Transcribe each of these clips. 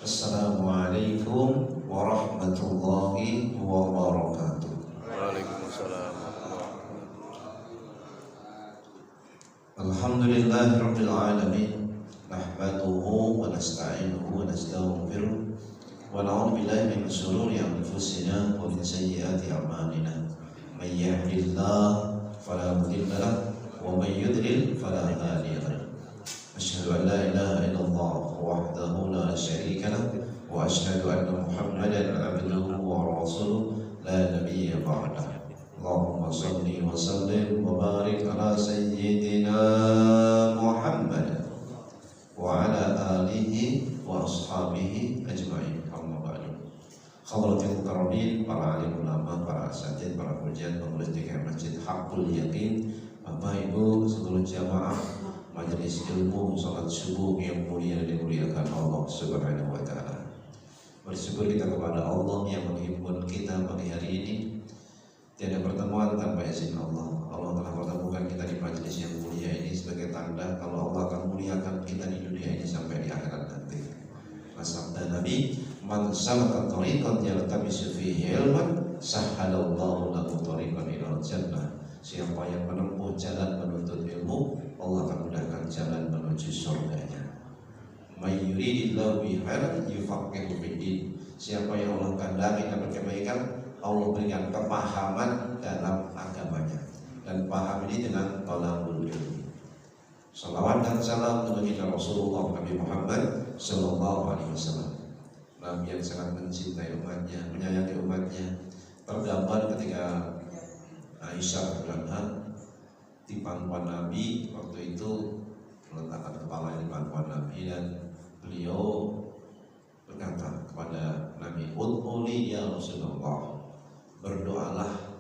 Assalamualaikum warahmatullahi wabarakatuh. Waalaikumsalam. Alhamdulillahi rabbil alamin. Nahmaduhu wa nasta'inuhu wa nastaghfiruh wa na'udzu billahi min shururi anfusina wa min sayyiati a'malina. May yahdihillahu fala mudilla lahu wa may yudlil fala hadiya lahu. Asyhadu an la ilaha illallah wahdahu la syarika lahu wa asyhadu anna Muhammadan abduhu wa rasuluh la nabiyya ba'dahu. Allahumma salli wa sallim wa barik ala sayyidina Muhammad wa ala alihi wa ashabihi ajma'in. Amma ba'du. Khadratul karamin, para alim ulama, para asatidz, para pujat, pengurus DKM Masjid Haqqul Yaqin, Bapak Ibu seluruh jamaah majelis ilmu salat subuh yang mulia dan dimuliakan Allah Subhanahu wa taala. Bersyukur kita kepada Allah yang menghimpun kita pagi hari ini. Tiada pertemuan tanpa izin Allah. Allah telah pertemukan kita di majelis yang mulia ini sebagai tanda kalau Allah akan muliakan kita di dunia ini sampai di akhirat nanti. Sabda Nabi, "Man salaka thariqan yaltamisu fihi ilman, sahhalallahu lahu thariqan ilal jannah." Siapa yang menempuh jalan menuntut ilmu, Allah akan mudahkan jalan menuju surganya. May yuridillahu bihi khairan yufaqihu fiddin. Siapa yang Allah kehendaki dapat kebaikan, Allah berikan kepahaman dalam agamanya. Dan paham ini dengan talabul ilmi. Salawat dan salam kepada Rasulullah Nabi Muhammad sallallahu alaihi wasallam. Nabi yang sangat mencintai umatnya, menyayangi umatnya. Tergambar ketika Aisyah radhiyallahu di pangkuan Nabi waktu itu meletakkan kepala di pangkuan Nabi dan beliau berkata kepada Nabi, "Ud'uli ya Rasulullah." Berdoalah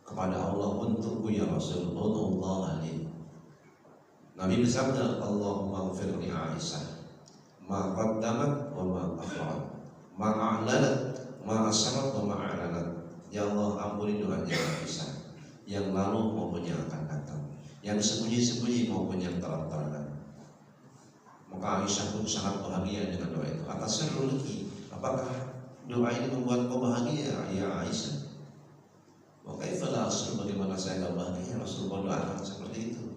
kepada Allah untukku ya Rasul. Ud'ullah li. Nabi bersabda, "Allahumma ighfir li Aisyah ma qaddamat wa ma akharat, ma a'lanat, ma asrat wa ma a'lanat." Ya Allah, ampuni doanya Aisyah yang lalu maupun yang akan datang, yang sembunyi-sembunyi maupun yang terang-terangan. Maka Aisyah pun sangat bahagia dengan doa itu. Atas rezeki, apakah doa ini membuat kau bahagia ya Aisyah? Maka ifala Rasul, bagaimana saya enggak bahagia? Rasul berdoa seperti itu.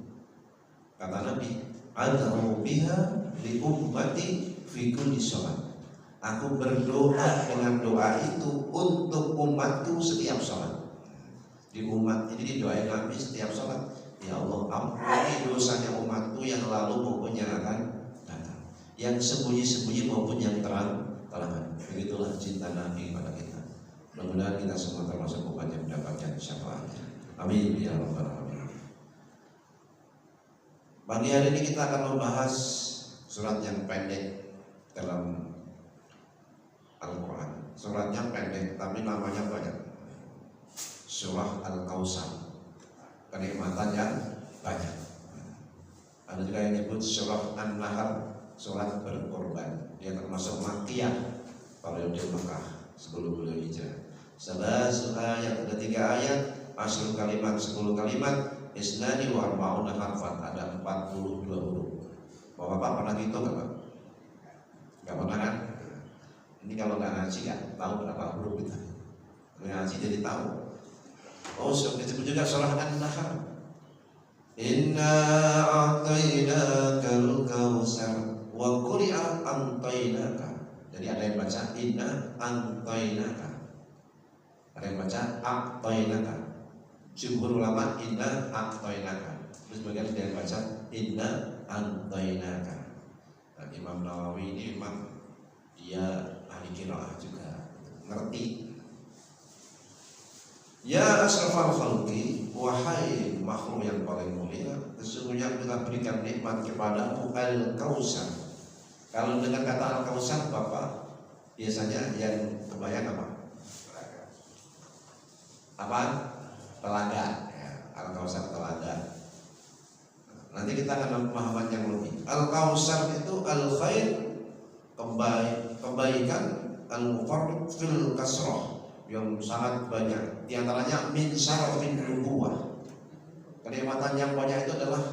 Kata Nabi, "Ad'u biha li ummati fi kulli shalat." Aku berdoa dengan doa itu untuk umatku setiap sholat. Di umat ini didoain Nabi setiap sholat. Ya Allah, ampuni dosanya umatku yang lalu maupun yang akan datang, yang sembunyi-sembunyi maupun yang terang-terangan. Begitulah cinta Nabi pada kita. Mudah-mudahan kita semua termasuk umat yang mendapatkan syafaatnya. Amin ya rabbal alamin. Pagi hari ini kita akan membahas surat yang pendek dalam Al-Quran. Suratnya pendek tapi namanya banyak. Surah Al-Kautsar, kenikmatan yang banyak. Ada juga yang nyebut surah An-Nahl, surat berkorban. Dia termasuk Makkiyah, periode Makkah sebelum beliau hijrah. 11 ayat, ada 3 ayat, 10 kalimat, 10 kalimat, isnani wa arba'una harfan, ada 42 huruf. Bapak pernah hitung enggak, Pak? Enggak pernah kan? Ini kalau nggak ngaji kan tahu berapa huruf kita. Ngaji jadi tahu. Oh, disebut juga surah An-Nahl. Inna a'tainakal kautsar wa quri'a antainaka. Jadi ada yang baca inna antainaka, ada yang baca a'tainaka. Jumhur ulama inna a'tainaka. Terus bagian ada yang baca inna antainaka. Dan Imam Nawawi ini memang dia ahli qiraah juga, ngerti. Ya asrafal khalqi, wahai makhluk yang paling mulia, sesungguhnya kita berikan nikmat kepadamu Al-Kautsar. Kalau dengan kata Al-Kautsar, Bapak biasanya yang kebayang apa? Apa? Telaga ya, Al-Kautsar telaga. Nanti kita akan pemahaman yang lebih. Al-Kautsar itu al-khair, kebaikan, al-mufarrid fil kasrah, yang sangat banyak. Di antaranya min syarafin nubuwah. Kenikmatan yang banyak itu adalah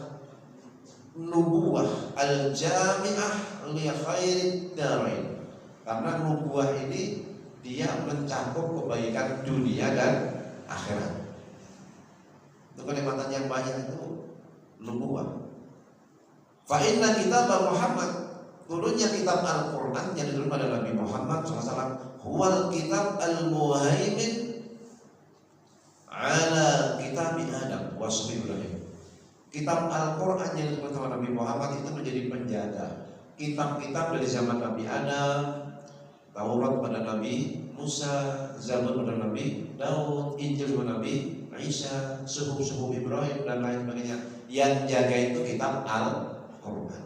nubuwah al-jami'ah li khairid darain. Karena nubuah ini dia mencakup kebaikan dunia dan akhirat. Itu kenikmatan yang banyak itu nubuah. Fa inna kitab Muhammad, turunnya kitab Al-Quran yang diturunkan pada Nabi Muhammad SAW, huwal kitab al-muhaimin ala kitab Adam wa sufi Ibrahim. Kitab Al-Quran yang diturunkan oleh Nabi Muhammad itu menjadi penjaga kitab-kitab dari zaman Nabi Adam, Taurat pada Nabi Musa, Zabur pada Nabi Daud, Injil pada Nabi Isa, suhuf Ibrahim dan lain sebagainya. Yang jaga itu kitab Al-Quran.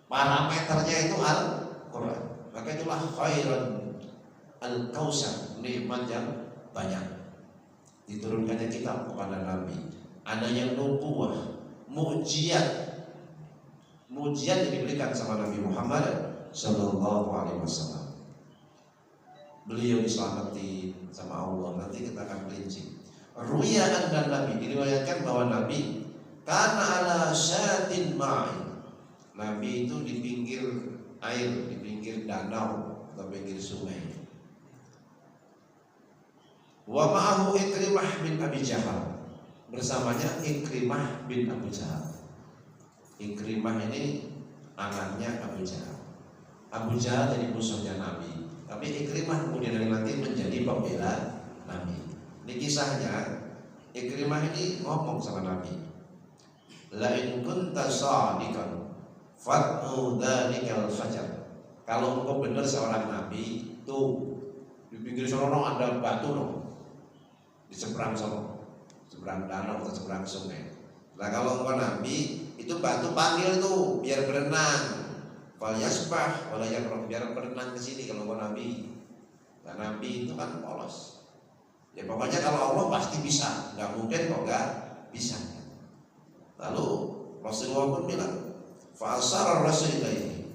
Parameternya itu Al-Quran. Maka itulah khairan al-kausar, nikmat yang banyak. Diturunkannya kitab kepada Nabi. Ada yang nubuah, mujizat yang diberikan sama Nabi Muhammad Sallallahu Alaihi Wasallam. Beliau diselamati sama Allah. Nanti kita akan perinci. Ruya dan Nabi diriwayatkan bahwa Nabi karena ala syatin ma'in. Nabi itu di pinggir air, di pinggir danau atau pinggir sungai. Wa ma'ahu Ikrimah bin Abi Jahal. Bersamanya Ikrimah bin Abu Jahal. Ikrimah ini anaknya Abu Jahal. Abu Jahal jadi musuhnya Nabi, tapi Ikrimah kemudian dari nanti menjadi pembela Nabi. Ini kisahnya, Ikrimah ini ngomong sama Nabi, la in kunta shadiqan fat'u dzalikal fajar. Kalau engkau benar seorang Nabi, tuh di pinggir sono ada batu no, di seberang sono, seberang danau atau seberang sungai. Nah kalau engkau Nabi, itu batu panggil tuh biar berenang. Fal yasbah wala yakrah, biar berenang ke sini kalau engkau Nabi. Nah Nabi itu kan polos. Ya pokoknya kalau Allah pasti bisa, nggak mungkin kok nggak bisa. Lalu Rasulullah pun bilang, fa'asar Rasul ini.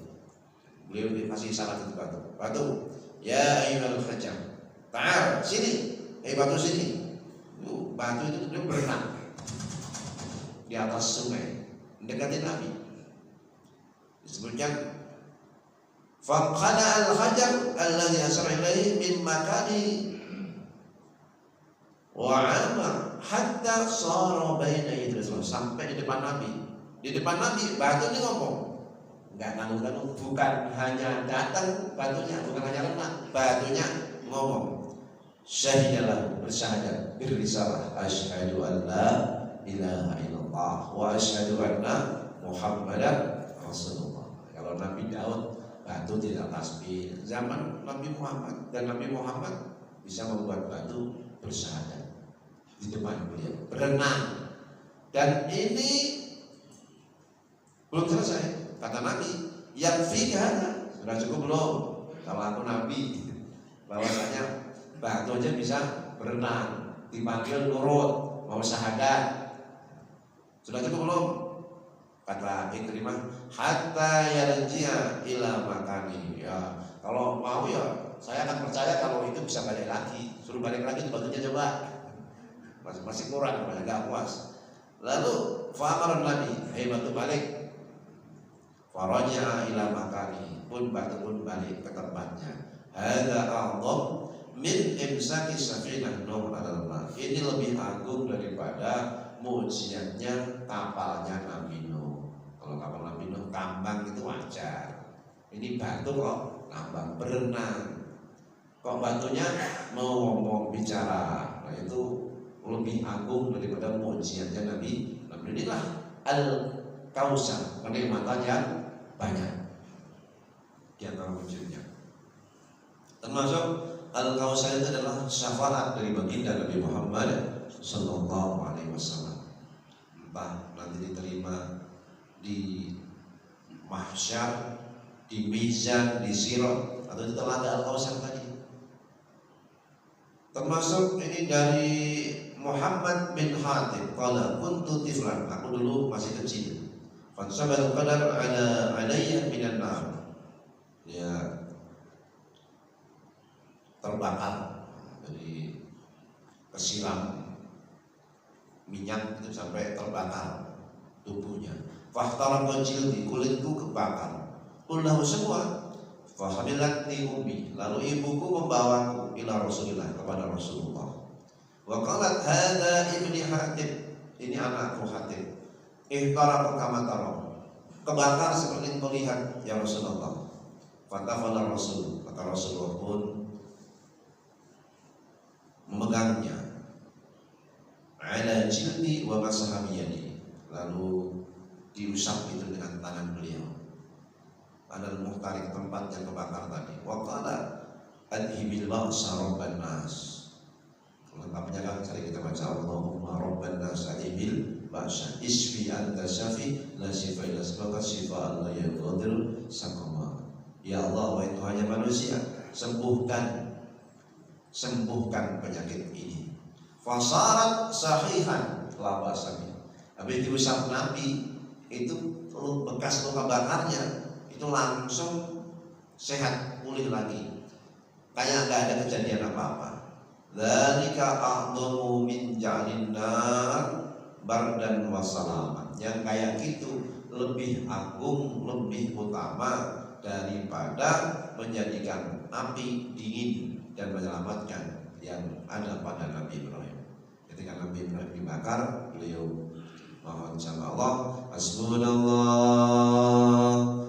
Beliau dikasih isyarat itu batu, ya ayyuhal hajar, ta'al sini, batu sini. Batu itu dia berenang di atas sungai, mendekati Nabi. Disebutkan faqala al-hajar alladhi asra ilaihi min makani wa'ama hatta sara baina yadayhi, sampai di depan Nabi. Di depan Nabi batu ini ngomong, enggak nanggung-nanggung, bukan hanya datang batunya, bukan hanya lenak, batunya ngomong. Syahidalah, bersyahadat, berisalah, asyhadu an la ilaha illallah wa asyhadu anna Muhammadan Rasulullah. Kalau Nabi Daud batu tidak tasbih, zaman Nabi Muhammad, dan Nabi Muhammad bisa membuat batu bersyahadat di depan beliau, berenang. Dan ini belum selesai, kata Nabi, yang fikah sudah cukup belum? Kalau aku Nabi, bahwasanya batu aja bisa berenang, dipanggil nurut, mau syahadat, sudah cukup belum? Kata Ikrimah, hatta yarji'a ila makani. Ya, kalau mau ya saya akan percaya kalau itu bisa balik lagi. Suruh balik lagi itu batunya coba. Masih kurang, enggak puas. Lalu fa'amara Nabi, "Hei batu balik." Faraja ila makani, pun batu pun balik ke tempatnya. Hadza a'dham min imsaki safinah Nuh 'alal ma. Ini lebih agung daripada mujizatnya kapalnya Nabi Nuh. Kalau kapal Nabi Nuh tambang itu wajar. Ini batu kok tambang, berenang. Kok batunya mau ngomong bicara. Nah itu lebih agung daripada mujizatnya Nabi. Nabi inilah al-kausar, kenikmatan yang banyak di antara wujudnya. Termasuk al-kausar itu adalah syafaat dari baginda Nabi Muhammad Sallallahu Alaihi Wasallam. Entah nanti diterima di mahsyar, di mizan, di sirat, atau di telaga al-kausar tadi. Termasuk ini dari Muhammad bin Hatib, qala kuntu tiflan, aku dulu masih kecil. Fansabal qadar alayya minan nar. Ya terbakar, jadi kesiram minyak itu sampai terbakar tubuhnya. Fahtaram jildi, kulitku kebakar. Kullahu semua. Fahamilatni ummi, lalu ibuku membawaku ila Rasulillah, kepada Rasulullah. Wa qalat hadza ibni Hatib, ini anakku Hatib. Ihtara kama tara, kebakar seperti engkau lihat ya Rasulullah. Fatafala Rasul, maka Rasulullah pun memegangnya. Ala jildi wa masahabiyani, lalu diusap itu dengan tangan beliau. Adal muhtarik, tempat yang kebakar tadi. Wa qala adhibil ba'sa rabban nas. Lengkapnya kan cari kita baca Allahumma rabban nas adhibil ba'sa isfi anta syafi la shifa illa sabaka shifa la yaghadiru sakama. Ya Allah, wahai Tuhannya manusia, sembuhkan penyakit ini. Fasarat sahihan la ba'sa. Habis diusap Nabi itu bekas luka bakarnya itu langsung sehat, pulih lagi, kayak nggak ada kejadian apa-apa. Dzalika a'dhamu min ja'lin nar bardan wa salaman. Yang kayak gitu lebih agung, lebih utama daripada menjadikan api dingin dan menyelamatkan yang ada pada Nabi Ibrahim. Ketika Nabi Ibrahim dibakar, beliau mohon sama Allah, hasbunallah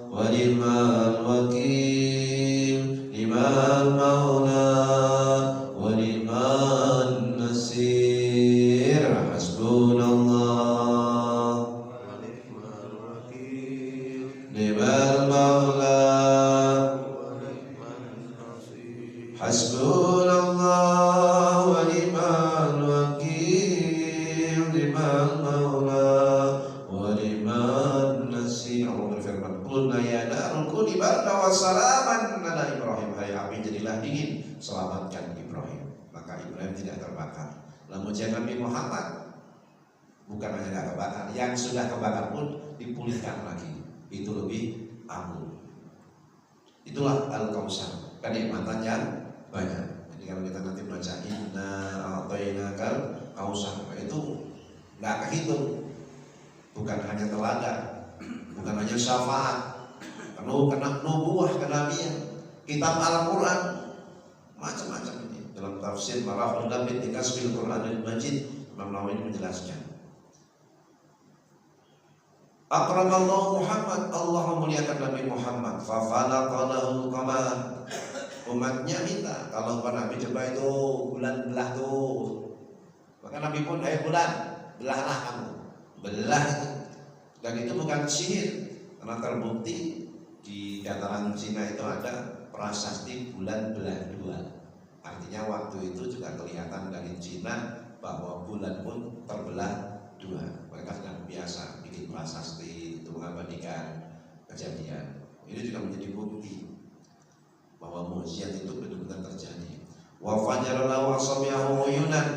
wa ni'mal wakil, ni'mal maula wa ni'man nasir. Hasbunallah wa ni'mal wakil, ni'mal maula wa ni'man nasir. Hasbunallah wa ni'mal wakil, ni'mal maula wa ni'man nasir. Allah berfirman, qulna ya narul kuni barda wa salaman ala Ibrahim. Hai api, jadilah dingin, selamatkan Ibrahim. Maka Ibrahim tidak terbakar. Namun Nabi Muhammad bukan hanya tidak terbakar, yang sudah terbakar pun dipulihkan lagi. Itu lebih agung. Itulah Al-Kautsar, kenikmatan yang banyak. Jadi kalau kita nanti baca inna a'tainakal kautsar, itu nggak kehitung. Bukan hanya teladan, bukan hanya syafaat, penuh kena nubuah, kenabian, kitab Al-Quran, macam-macam ini. Dalam tafsir Maraful Labid di Kasbil Quranil Majid, Imam Nawawi menjelaskan. Akramallahu Muhammad, Allah memuliakan Nabi Muhammad. Fafalaqalahu qamar. Umatnya minta, kalau Nabi coba itu bulan belah tuh. Maka Nabi pun, hai bulan, belahlah kamu. Belah itu. Dan itu bukan sihir, karena terbukti di dataran Cina itu ada prasasti bulan belah dua. Artinya waktu itu juga kelihatan dari Cina bahwa bulan pun terbelah dua. Mereka sudah biasa bikin prasasti untuk mengabadikan kejadian. Ini juga menjadi bukti bahwa mukjizat itu benar-benar terjadi. Wa fajarallahu asabiyahu uyunan,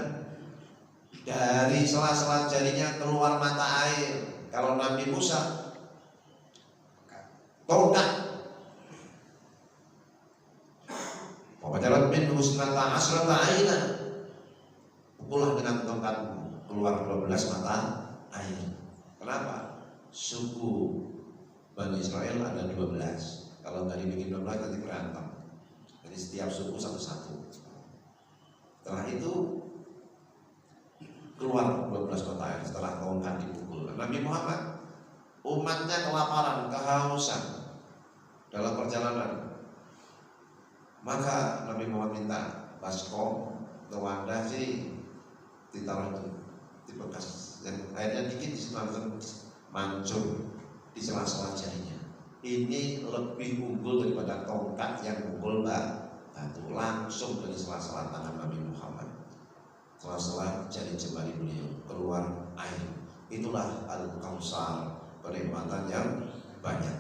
dari sela-sela jarinya keluar mata air. Kalau Nabi Musa tongkat, wajarat min husnata asrata aina, pukulah dengan tongkatmu, keluar 12 mata air. Kenapa? Suku Bani Israel ada 12. Kalau nggak dibikin 12 nanti berantem. Jadi setiap suku satu-satu. Setelah itu keluar 12 mata air setelah tongkat dipukul. Nabi Muhammad, umatnya kelaparan, kehausan dalam perjalanan. Maka Nabi Muhammad minta baskom atau wadah sih ditaruh di bekas, dan airnya dikit di langsung mancur di sela-sela jarinya. Ini lebih unggul daripada tongkat yang unggul batu, langsung dari sela-sela tangan Nabi Muhammad. Sela-sela jari jemari beliau keluar air. Itulah Al-Kautsar, kenikmatan yang banyak.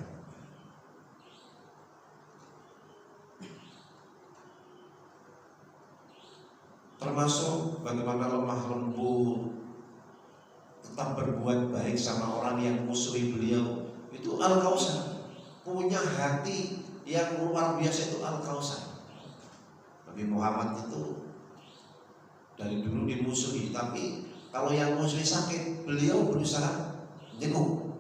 Termasuk bagaimana lemah lembut, tetap berbuat baik sama orang yang musuhi beliau. Itu Al-Kautsar. Punya hati yang luar biasa, itu Al-Kautsar. Nabi Muhammad itu dari dulu dimusuhi, tapi kalau yang musuhi sakit, beliau berusaha jenguk.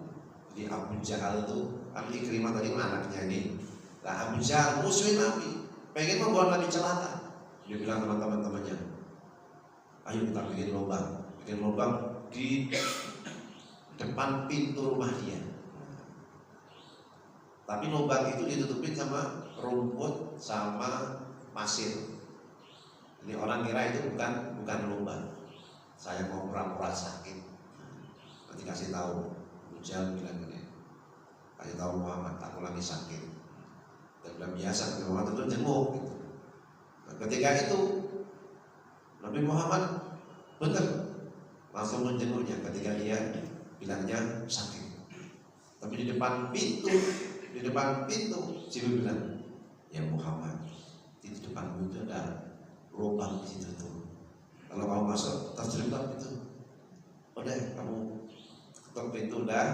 Jadi Abu Jahal itu, Ikrimah tadi anaknya ini, Nah, Abu Jahal musuh Nabi, pengen membuat Nabi celaka. Dia bilang sama teman-temannya, ayo kita bikin lubang di depan pintu rumah dia. Tapi lubang itu ditutupin sama rumput sama pasir. Ini orang kira itu bukan lubang. Saya mau pura-pura sakit. Nanti kasih tahu. Abu Jahal bilang gini, kasih tahu Muhammad, aku lagi sakit. Dan bilang biasa, Muhammad itu jenguk. Gitu. Nah, ketika itu Nabi Muhammad benar langsung menjenguknya ketika dia bilangnya sakit. Tapi di depan pintu Jibril bilang, ya Muhammad, di depan pintu ada lubang di situ tuh. Kalau kamu masuk terjerembab itu. Udah, kamu ketuk pintu udah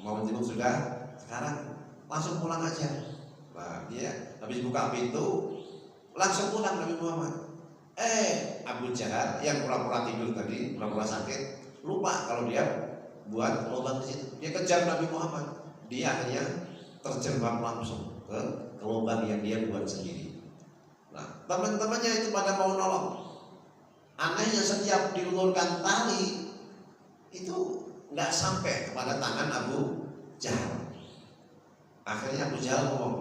mau jenguk sudah. Sekarang langsung pulang aja. Nah, dia habis buka pintu langsung pulang Nabi Muhammad. Abu Jahal yang pura-pura tidur tadi, pura-pura sakit, lupa kalau dia buat lubang di situ. Dia kejar Nabi Muhammad. Dia akhirnya terjerembab langsung ke lubang yang dia buat sendiri. Nah, teman-temannya itu pada mau nolong. Anehnya setiap diulurkan tali itu nggak sampai kepada tangan Abu Jahal. Akhirnya Abu Jahal ngomong,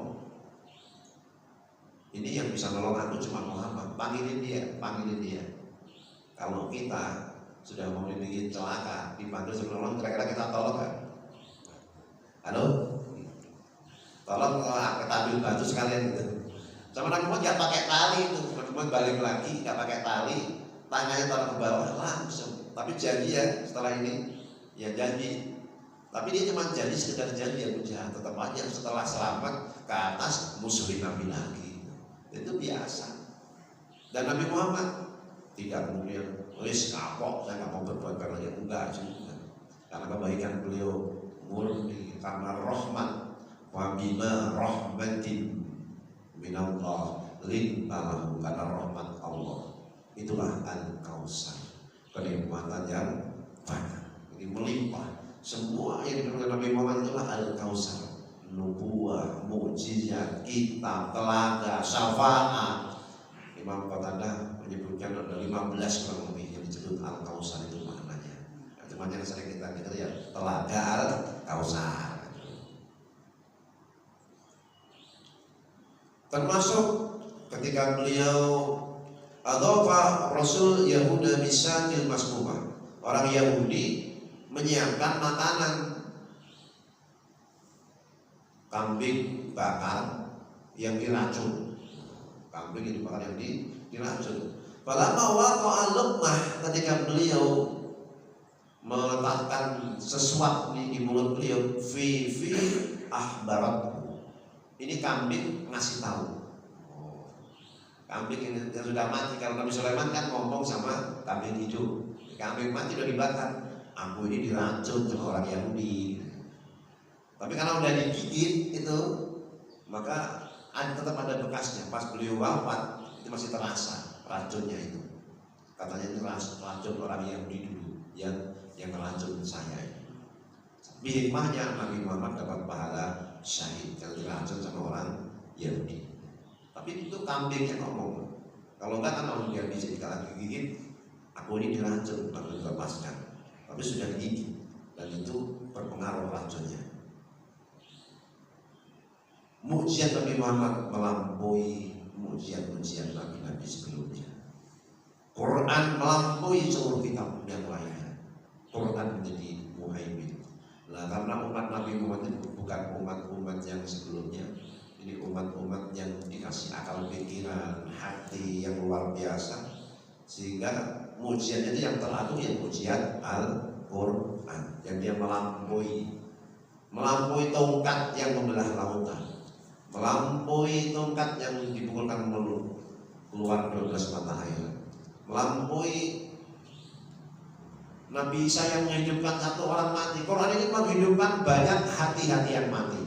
ini yang bisa nolong aku cuma Muhammad. Panggilin dia. Kalau kita sudah mau dibikin celaka, dipanggil suruh nolong, kira-kira kita tolong kan? Halo? Tolong kita ambil batu sekalian gitu. Sama Nabi Muhammad gak pakai tali itu. Nabi Muhammad balik lagi gak pakai tali, tangannya taruh ke bawah langsung. Tapi janji ya setelah ini, ya janji. Tapi dia cuma janji sekedar janji Abu Jahal. Tetap aja setelah selamat ke atas musuhin Nabi lagi. Itu biasa. Dan Nabi Muhammad tidak kemudian wis kapok, saya nggak mau berbuat karena dia enggak juga. Karena kebaikan beliau murni karena rahmat. Wa bima rahmatin minallah lintalahu, karena rahmat Allah. Itulah Al-Kautsar, kenikmatan yang banyak. Ini melimpah. Semua yang diberikan Nabi Muhammad itulah Al-Kautsar. Nubuah, mukjizat, kitab, telaga, syafaat. Imam Qatadah menyebutkan ada 15 kurang lebih yang disebut Al-Kautsar itu maknanya. Itu maknanya sering kita dengar ya, telaga Al-Kautsar. Termasuk ketika beliau adhafa Rasul Yahuda bisatil masmumah. Orang Yahudi menyiapkan makanan kambing bakar yang diracun. Kambing yang dibakar yang diracun. Falamma waqa'a luqmah, ketika beliau meletakkan sesuatu di mulut beliau, fi ahbarat. Ini kambing ngasih tahu. Kambing yang sudah mati, kalau Nabi Sulaiman kan ngomong sama kambing hidup. Kambing mati udah dibakar. Aku ini diracun sama orang Yahudi. Tapi kalau udah digigit itu, maka tetap ada bekasnya. Pas beliau wafat itu masih terasa racunnya itu. Katanya itu racun orang Yahudi dulu yang meracun saya. Hikmahnya Nabi Muhammad dapat pahala syahid kalau diracun sama orang Yahudi. Tapi itu kambing yang ngomong. Kalau enggak kan orang Yahudi bisa digigit, aku ini diracun, lalu dilepaskan. Tapi sudah digigit dan itu berpengaruh racunnya. Mukjizat Nabi Muhammad melampaui mukjizat Nabi-Nabi sebelumnya. Quran melampaui seluruh kitab yang lainnya. Quran menjadi muhaimin. Nah, karena umat Nabi Muhammad itu bukan umat-umat yang sebelumnya. Ini umat-umat yang dikasih akal pikiran, hati yang luar biasa. Sehingga mukjizat itu yang teratur ya mukjizat Al-Quran, yang dia melampaui tongkat yang membelah lautan, melampaui tongkat yang dipukulkan melulu keluar 12 mata air, melampaui Nabi Isa yang menghidupkan satu orang mati. Quran ini menghidupkan banyak hati-hati yang mati.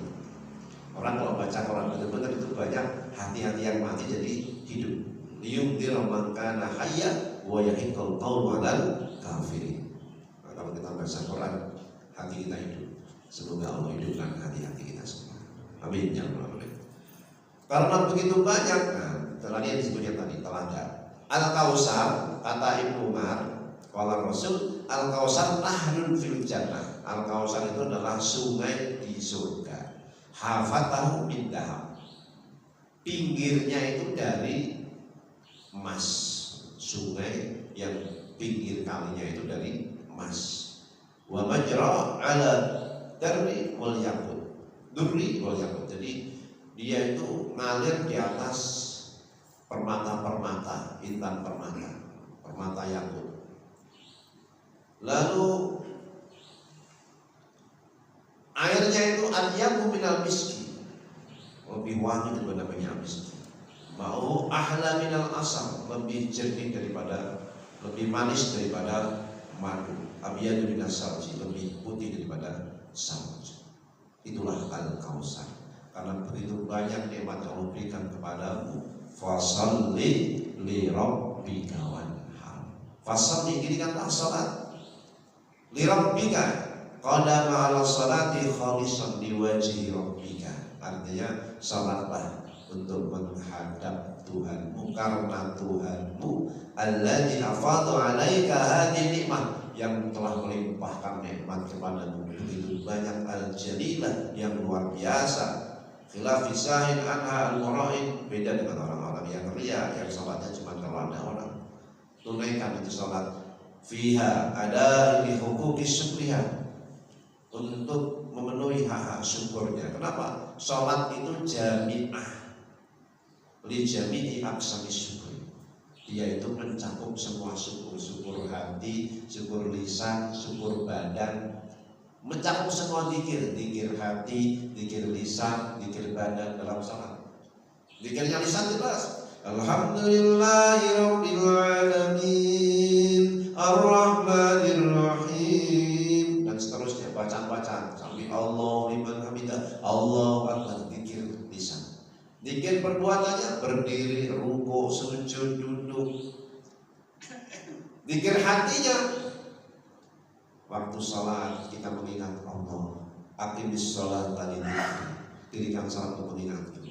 Orang kalau baca Quran benar-benar itu banyak hati-hati yang mati jadi hidup. Liyungdir man kana hayya wa yahiqqal qawlu 'alal kafirin. Nah, kalau kita baca Quran, hati kita hidup. Semoga Allah hidupkan hati-hati kita semua. Amin ya rabbal alamin. Karena begitu banyak, tadi disebutnya tadi telaga. Al-Kausar, kata Ibnu Umar, kalau Rasul, Al-Kausar nahrun fil jannah. Al-Kausar itu adalah sungai di surga. Hafatahu min dahab. Pinggirnya itu dari emas. Sungai yang pinggir kalinya itu dari emas. Wa majra ala darri wal yakut. Durri wal yakut. Jadi dia itu ngalir di atas permata-permata, intan permata yakut. Lalu airnya itu adyamu minal miski, lebih wangi daripada minyak miski. Mau ahla minal asam, lebih jernih daripada, lebih manis daripada madu. Abiyadu minas salji, lebih putih daripada salju. Itulah Al-Kausar. Karena begitu banyak nikmat yang Allah berikan kepadamu, fasalli li rabbika wanhar. Fasalli ini kan salat. Li rabbika qadama ala salati khalisan liwajhi rabbika. Artinya salatlah untuk menghadap Tuhanmu karena Tuhanmu alladzi afadha 'alaika hadhihi nikmah, yang telah melimpahkan nikmat kepadamu begitu banyak, al-jalilah yang luar biasa. Khilaf fisahin anha al-mura'in, beda dengan orang-orang yang ria, yang sholatnya cuma kalau ada orang. Tunaikan itu sholat. Fiha ada li huquqis syukriha, untuk memenuhi hak-hak syukurnya. Kenapa? Sholat itu jami'ah li jami'i aqsamis syukri. Dia itu mencakup semua syukur, syukur hati, syukur lisan, syukur badan, mencakup semua zikir, zikir hati, zikir lisan, zikir badan dalam salat. Zikirnya lisan jelas, alhamdulillahirabbil alamin, arrahmanirrahim, dan seterusnya bacaan-bacaan sampai Allah liman hamidah, Allahu akbar, zikir lisan. Zikir perbuatannya berdiri, rukuk, sujud, duduk. Zikir hatinya waktu salat kita mengingat Allah, aqimis shalat tadi, dirikan salat untuk mengingatku,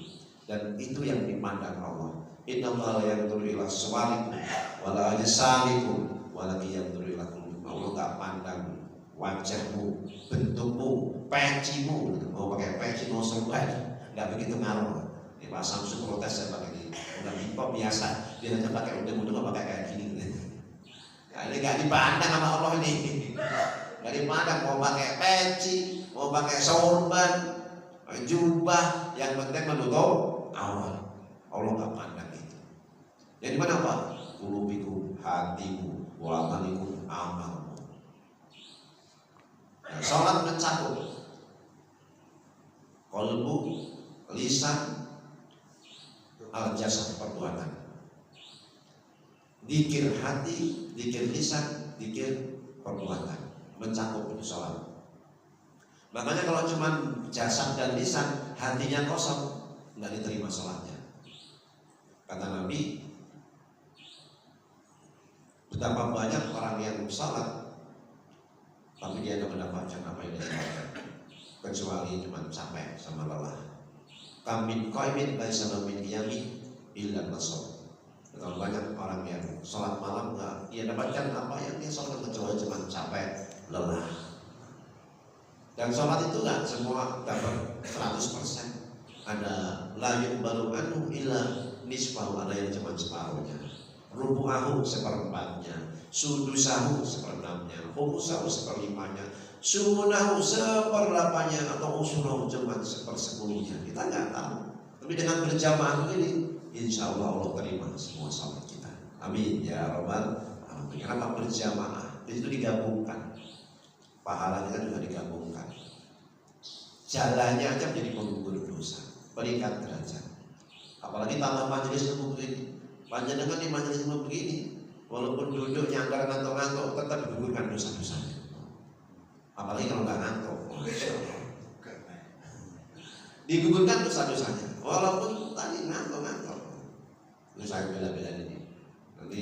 dan itu yang dipandang Allah. Innallaha yanzuru ila suwarikum wala ajsamikum walakin yanzuru ila qulubikum. Allah tak pandang wajahmu, bentukmu, pecimu. Mau pakai peci mau serban, nggak begitu ngaruh. Ini Pak Samsul protes saya pakai ini, udah hip-hop biasa, dia hanya pakai udah nggak pakai kayak gini. Nah, ini nggak dipandang sama Allah ini. Nggak dipandang, mau pakai peci, mau pakai sorban, jubah, yang penting menutup awal. Allah nggak pandang itu. Jadi mana Pak? Qulubikum, hatimu, wa amalikum, amalmu. Nah, sholat mencakup qalbu, lisan, al-jasad, perbuatan. Zikir hati, zikir lisan, zikir perbuatan, mencakup itu sholat. Makanya kalau cuma jasad dan lisan, hatinya kosong, nggak diterima sholatnya. Kata Nabi, betapa banyak orang yang sholat tapi dia tidak mendapatkan apa yang dia sholatkan, kecuali cuma capek sama lelah. Kamin qaimin laisa min qiyami illa nasab. Kalau banyak orang yang sholat malam nggak dia dapatkan apa yang dia sholat, kecuali cuma capek, lelah. Dan sholat itu nggak semua dapat 100%. Ada layuk baru anu illa nisfahu, ada yang cuma separuhnya. Rubu'ahu seperempatnya, sudusahu seperenamnya, khumusahu seperlimanya, sumunahu seperdelapannya, atau usunahu cuma sepersepuluhnya. Kita nggak tahu. Tapi dengan berjamaah ini, insya Allah Allah terima semua salat kita. Amin ya rabbal alamin. Kenapa berjamaah? Itu digabungkan, pahala kita juga digabungkan. Jalannya aja menjadi penggugur dosa, peringkat derajat. Apalagi tambah majelis ilmu begini. Panjenengan di majelis ilmu begini, walaupun duduk nyangkar ngantuk-ngantuk, tetap digugurkan dosa-dosanya. Apalagi kalau nggak ngantuk, digugurkan dosa-dosanya. Walaupun tadi ngantuk-ngantuk. Ini saya bela-bela ini. Nanti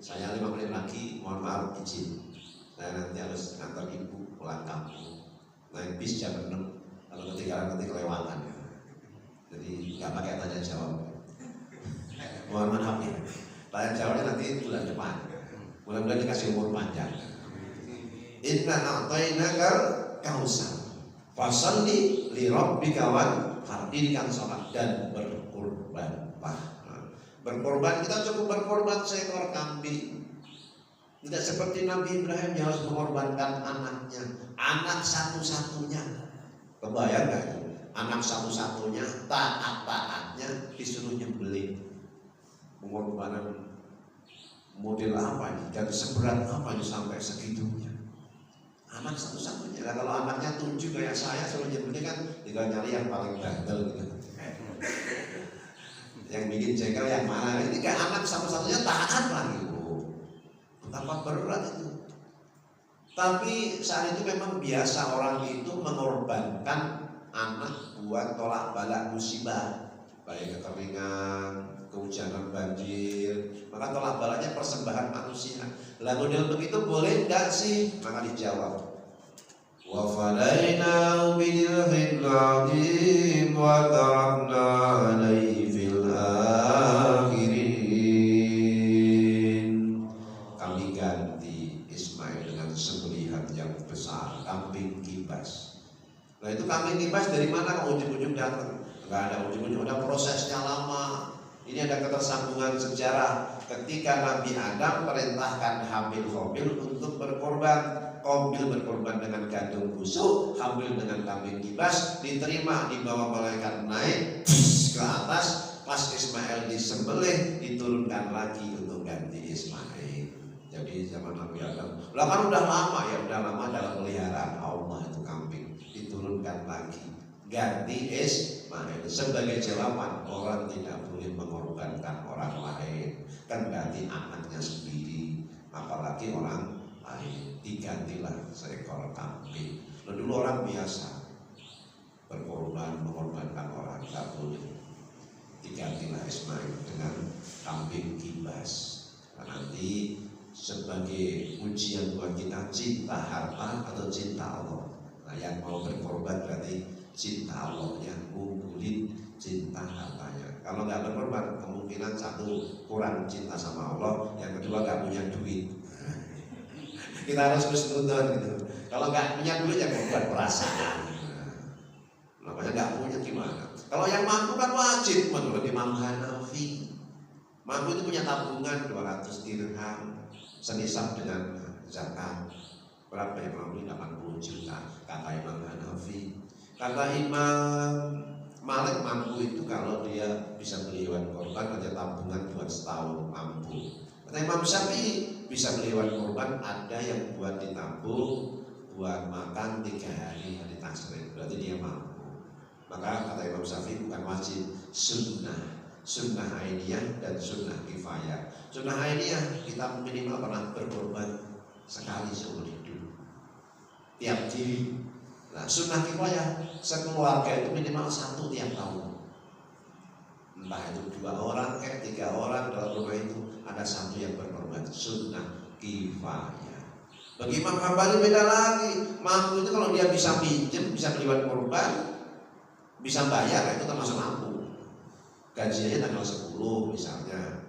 saya 5 menit lagi, mohon maaf izin. Saya nanti harus ngantar ibu pulang kampung. Naik bis jam 6. Kalau ketinggalan nanti kelewatan. Jadi nggak pakai tanya jawab. Mohon maaf ya. Tanya jawabnya nanti bulan depan. Mudah-mudahan dikasih umur panjang. Inna a'tainakal kautsar. Fasholli li rabbika wanhar. Dirikan sholat dan berkorbanlah. Berkorban, kita cukup berkorban seekor kambing. Tidak seperti Nabi Ibrahim yang harus mengorbankan anaknya, anak satu-satunya. Kebayang gak itu? Anak satu-satunya, taat-taatnya disuruh nyembelih. Pengorbanan model apa ini? Dan seberat apa ini sampai segitunya? Anak satu-satunya. Nah, kalau anaknya 7 kayak saya suruh nyembelih kan tinggal nyari yang paling bandel gitu. Yang bikin jengkel yang mana? Ini kayak anak satu-satunya taat lagi. Betapa berat itu. Tapi saat itu memang biasa orang itu mengorbankan anak buat tolak balak musibah, baik kekeringan, kehujanan, banjir. Maka tolak balaknya persembahan manusia. Lah model begitu boleh enggak sih? Maka dijawab, wa fadainahu bidhil 'azim wa tarakna 'alaihi fil akhirin. Kami ganti Ismail dengan sembelihan yang besar, kambing kibas. Nah itu kambing kibas dari mana kok ujung-ujung datang? Enggak ada ujung-ujung, ada prosesnya lama. Ini ada ketersambungan sejarah. Ketika Nabi Adam perintahkan Habil untuk berkorban, Qabil berkorban dengan gandum busuk, Habil dengan kambing kibas, diterima, dibawa malaikat naik ke atas. Pas Ismail disembelih, diturunkan lagi untuk ganti Ismail. Jadi zaman Nabi Adam, lah kan udah lama ya, udah lama dalam peliharaan Allah itu kambing, diturunkan lagi, ganti Ismail. Sebagai jawaban, orang tidak boleh mengorbankan orang lain, kan ganti anaknya sendiri, apalagi orang lain. Digantilah seekor kambing. Nah, dulu orang biasa berkorban, mengorbankan orang, tak boleh. Digantilah Ismail dengan kambing kibas. Nah, nanti sebagai ujian buat kita, cinta harta atau cinta Allah. Nah, yang mau berkorban berarti cinta Allah yang unggulin cinta hartanya. Kalau nggak berkorban, kemungkinan satu kurang cinta sama Allah, yang kedua nggak punya duit. Kita harus bersetujuan gitu. Kalau nggak punya duit, ya berkorban perasaan. Namanya nggak punya gimana? Kalau yang mampu kan wajib menurut Imam Hanafi. Mampu itu punya tabungan 200 dirham senisab dengan zakat. Berapa yang mampu? 80 juta kata Imam Hanafi. Kata Imam Malik mampu itu kalau dia bisa beli hewan korban ada tabungan buat setahun mampu. Kata Imam Syafi'i bisa beli hewan korban ada yang buat ditabung buat makan 3 hari tasyrik, berarti dia mampu. Maka kata Imam Syafi'i bukan wajib, sunnah ainiyah dan sunnah kifayah. Sunnah ainiyah kita minimal pernah berkorban sekali seumur hidup tiap diri. Nah, sunnah kifayah sekeluarga itu minimal 1 tiap tahun. Entah itu 2 orang kayak 3 orang dalam rumah itu ada 1 yang berkorban. Sunnah kifayah. Bagi Imam Hambali beda lagi. Mampu itu kalau dia bisa pinjam, bisa beli hewan korban, bisa bayar, itu termasuk mampu. Gajinya tanggal 10 misalnya.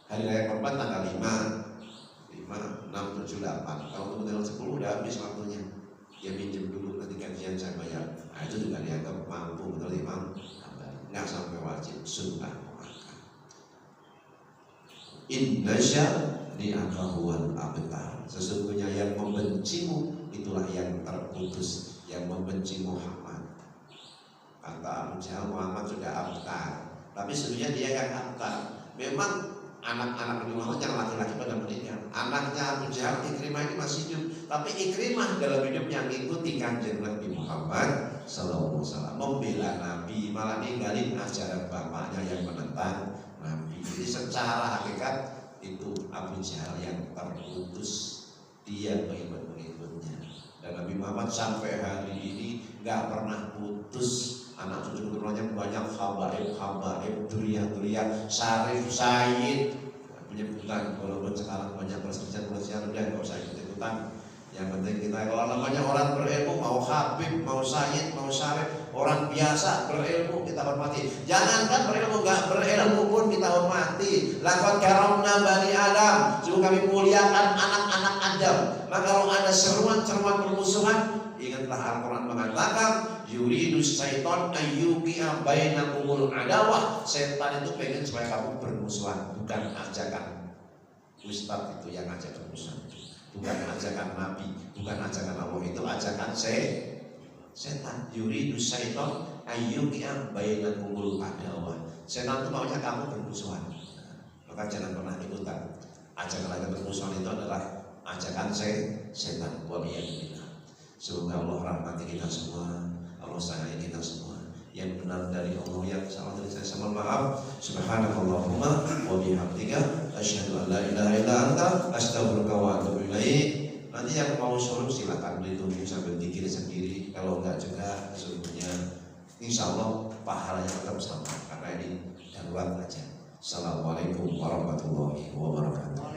Hari raya korban tanggal 5, 6, 7, 8. Kalau tanggal 10 udah habis waktunya. Dia pinjam dulu, nanti gajian saya bayar. Nah, itu juga dianggap mampu menurut Imam Hambali. Nggak sampai wajib, sunnah muakkad. Innasya ni'akahuwal abtar. Sesungguhnya yang membencimu itulah yang terputus, yang membenci Muhammad. Kata Abu Jahal, Muhammad sudah abtar, tapi sebenarnya dia yang abtar. Memang anak-anak Nabi Muhammad yang laki-laki pada meninggal. Anaknya Abu Jahal, Ikrimah ini masih hidup, tapi Ikrimah dalam hidupnya mengikuti kanjeng Nabi Muhammad sallallahu alaihi wasallam, membela Nabi, malah ninggalin ajaran bapaknya yang menentang Nabi. Jadi secara hakikat itu Abu Jahal yang terputus, dia pengikut-pengikutnya. Dan Nabi Muhammad sampai hari ini nggak pernah putus. Anak cucu keturunannya banyak, habaib, duriyah, syarif, sayyid. Penyebutan walaupun sekarang banyak perselisihan udah nggak usah ikut-ikutan. Yang penting kita kalau namanya orang berilmu, mau habib, mau sayyid, mau syarif, Orang biasa berilmu kita hormati. Jangankan berilmu, nggak berilmu pun kita hormati. Laqad karamna bani Adam. Sungguh kami muliakan anak-anak Adam. Maka kalau ada seruan-seruan permusuhan, ingatlah Al-Quran mengatakan, yuridu syaiton ayyuqi'a bainakumul adawah. Setan itu pengen supaya kamu bermusuhan, bukan ajakan Ustaz itu yang ngajak bermusuhan. Bukan ajakan Nabi, bukan ajakan Allah, itu ajakan setan. Yuridu syaiton ayyuqi'a bainakumul adawah. Setan itu maunya kamu bermusuhan. Maka jangan pernah ikutan. Ajakan bermusuhan itu adalah ajakan setan. Waliyadillah. Semoga Allah rahmati kita semua, Allah sayangi kita semua. Yang benar dari Allah, yang salah dari saya mohon maaf. Subhanakallahumma wa bihamdika asyhadu an la ilaha illa anta astaghfiruka wa atubu ilaik. Nanti yang mau suruh silakan ditunggu sambil dikir sendiri. Kalau enggak juga sesungguhnya insyaallah pahalanya tetap sama karena ini darurat aja. Assalamualaikum warahmatullahi wabarakatuh.